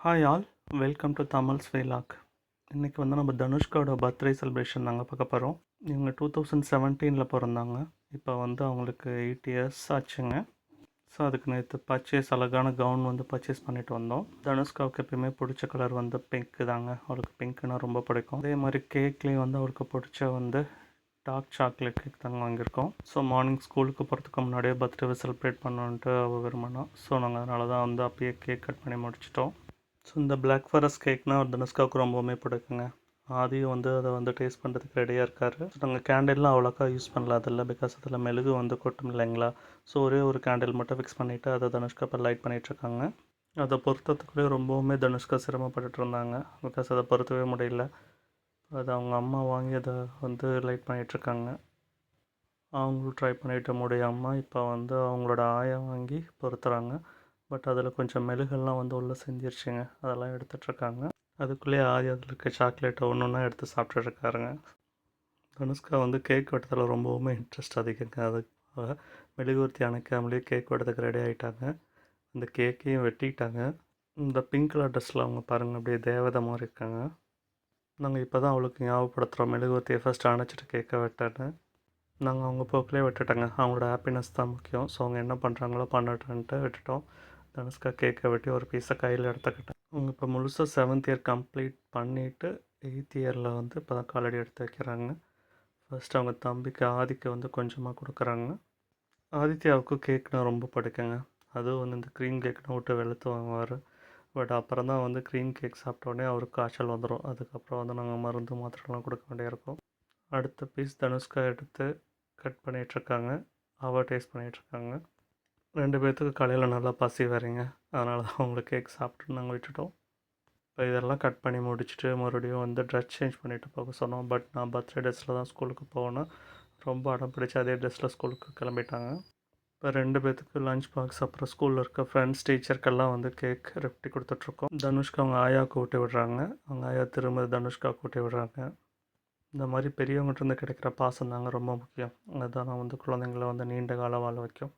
Hi all, welcome to Tamils vlog. இன்றைக்கி வந்து நம்ம தனுஷ்காவோட பர்த்டே செலிப்ரேஷன் நாங்கள் பார்க்க போகிறோம். இவங்க 2017 பிறந்தாங்க. இப்போ வந்து அவங்களுக்கு 8 இயர்ஸ் ஆச்சுங்க. ஸோ அதுக்கு நேற்று அழகான கவுன் வந்து பர்ச்சேஸ் பண்ணிட்டு வந்தோம். தனுஷ்காவுக்கு எப்பயுமே பிடிச்ச கலர் வந்து பிங்க்கு தாங்க. அவருக்கு பிங்க்குன்னா ரொம்ப பிடிக்கும். அதே மாதிரி கேக்லேயும் வந்து அவருக்கு பிடிச்ச வந்து டார்க் சாக்லேட் கேக் தாங்க வாங்கியிருக்கோம். ஸோ மார்னிங் ஸ்கூலுக்கு போகிறதுக்கு முன்னாடியே பர்த்டேவை செலிப்ரேட் பண்ணணுன்ட்டு அவள் விரும்பினோம். ஸோ நாங்கள் அதனால தான் வந்து அப்பயே கேக் கட் பண்ணி முடிச்சிட்டோம். ஸோ இந்த பிளாக் ஃபாரஸ்ட் கேக்னால் தனுஷ்காவுக்கு ரொம்பவுமே பிடிக்குங்க. ஆதியும் வந்து அதை வந்து டேஸ்ட் பண்ணுறதுக்கு ரெடியாக இருக்கார். ஸோ நாங்கள் கேண்டில்லாம் அவ்வளோக்கா யூஸ் பண்ணல அதில், பிகாஸ் அதில் மெழுகு வந்து கொட்டும் இல்லைங்களா. ஸோ ஒரே ஒரு கேண்டில் மட்டும் ஃபிக்ஸ் பண்ணிவிட்டு அதை தனுஷ்கா இப்போ லைட் பண்ணிகிட்ருக்காங்க. அதை பொறுத்ததுக்குள்ளே ரொம்பவுமே தனுஷ்கா சிரமப்பட்டுட்டு இருந்தாங்க, பிகாஸ் அதை பொறுத்தவே முடியல. அது அவங்க அம்மா வாங்கி அதை வந்து லைட் பண்ணிகிட்ருக்காங்க. அவங்களும் ட்ரை பண்ணிவிட்டு முடியாமல் இப்போ வந்து அவங்களோட ஆயா வாங்கி பொறுத்துறாங்க. பட் அதில் கொஞ்சம் மெழுகெல்லாம் வந்து உள்ளே செஞ்சிருச்சுங்க. அதெல்லாம் எடுத்துகிட்ருக்காங்க. அதுக்குள்ளேயே ஆதி அதில் இருக்க சாக்லேட்டை ஒன்று ஒன்றா எடுத்து சாப்பிட்டுருக்காருங்க. தனுஷ்கா வந்து கேக் வெட்டத்தில் ரொம்பவுமே இன்ட்ரெஸ்ட் அதிகங்க. அதுக்காக மெழுகுவர்த்தி அணைக்காமலேயே கேக் வெட்டத்துக்கு ரெடி ஆகிட்டாங்க. இந்த கேக்கையும் வெட்டிட்டாங்க. இந்த பிங்க் கலர் ட்ரெஸ்ஸில் அவங்க பாருங்கள் அப்படியே தேவதை மாதிரி இருக்காங்க. நாங்கள் இப்போ தான் அவளுக்கு ஞாபகப்படுத்துகிறோம், மெழுகுவர்த்தியை ஃபஸ்ட்டு அணைச்சிட்டு கேக்கை வெட்டேன்னு. நாங்கள் அவங்க போக்கிலே விட்டுட்டோங்க. அவங்களோட ஹாப்பினஸ் தான் முக்கியம். ஸோ அவங்க என்ன பண்ணுறாங்களோ பண்ணட்டுன்ட்டு விட்டுட்டோம். தனுஷ்கா கேக்கை வெட்டி ஒரு பீஸை கையில் எடுத்துக்கிட்டேன். அவங்க இப்போ முழுசாக 7th இயர் கம்ப்ளீட் பண்ணிவிட்டு 8th இயரில் வந்து இப்போ தான் காலடி எடுத்து வைக்கிறாங்க. ஃபஸ்ட்டு அவங்க தம்பிக்கு ஆதிக்கு வந்து கொஞ்சமாக கொடுக்குறாங்க. ஆதித்யாவுக்கு கேக்னா ரொம்ப பிடிக்குங்க. அதுவும் வந்து இந்த க்ரீம் கேக்னா விட்டு வெளுத்து வாங்குவார். பட் அப்புறம் தான் வந்து க்ரீம் கேக் சாப்பிட்டோடனே அவருக்கு காய்ச்சல் வந்துடும். அதுக்கப்புறம் வந்து நாங்கள் மருந்து மாத்திரைலாம் கொடுக்க வேண்டியிருக்கும். அடுத்த பீஸ் தனுஷ்கா எடுத்து கட் பண்ணிகிட்ருக்காங்க. அவள் டேஸ்ட் பண்ணிகிட்ருக்காங்க. 2 பேர்த்துக்கு காலையில் நல்லா பசி வரீங்க. அதனால தான் அவங்களுக்கு கேக் சாப்பிட்டு நாங்கள் விட்டுட்டோம். இப்போ இதெல்லாம் கட் பண்ணி முடிச்சுட்டு மறுபடியும் வந்து ட்ரெஸ் சேஞ்ச் பண்ணிவிட்டு போக சொன்னோம். பட் நான் பர்த்டே ட்ரெஸ்ஸில் தான் ஸ்கூலுக்கு போகணும். ரொம்ப அடம் பிடிச்சி அதே ட்ரெஸ்ஸில் ஸ்கூலுக்கு கிளம்பிட்டாங்க. இப்போ 2 பேர்த்துக்கு லஞ்ச் பாக்ஸ், அப்புறம் ஸ்கூலில் இருக்க ஃப்ரெண்ட்ஸ் டீச்சருக்கெல்லாம் வந்து கேக் ரெப்டி கொடுத்துட்ருக்கோம். தனுஷ்கா அவங்க ஆயாவுக்கு ஊட்டி விடுறாங்க. அவங்க ஆயா திரும்ப தனுஷ்காவுக்கு ஊட்டி விடுறாங்க. இந்த மாதிரி பெரியவங்ககிட்டருந்து கிடைக்கிற பாசம் தாங்க ரொம்ப முக்கியம். அதுதான் நான் வந்து குழந்தைங்கள வந்து நீண்ட காலம் வாழ வைக்கும்.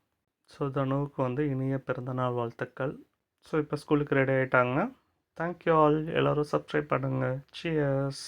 ஸோ தனுவுக்கு வந்து இனிய பிறந்தநாள் வாழ்த்துக்கள். ஸோ இப்போ ஸ்கூலுக்கு ரெடி ஆகிட்டாங்க. Thank you all. எல்லோரும் சப்ஸ்கிரைப் பண்ணுங்கள். சியர்ஸ்.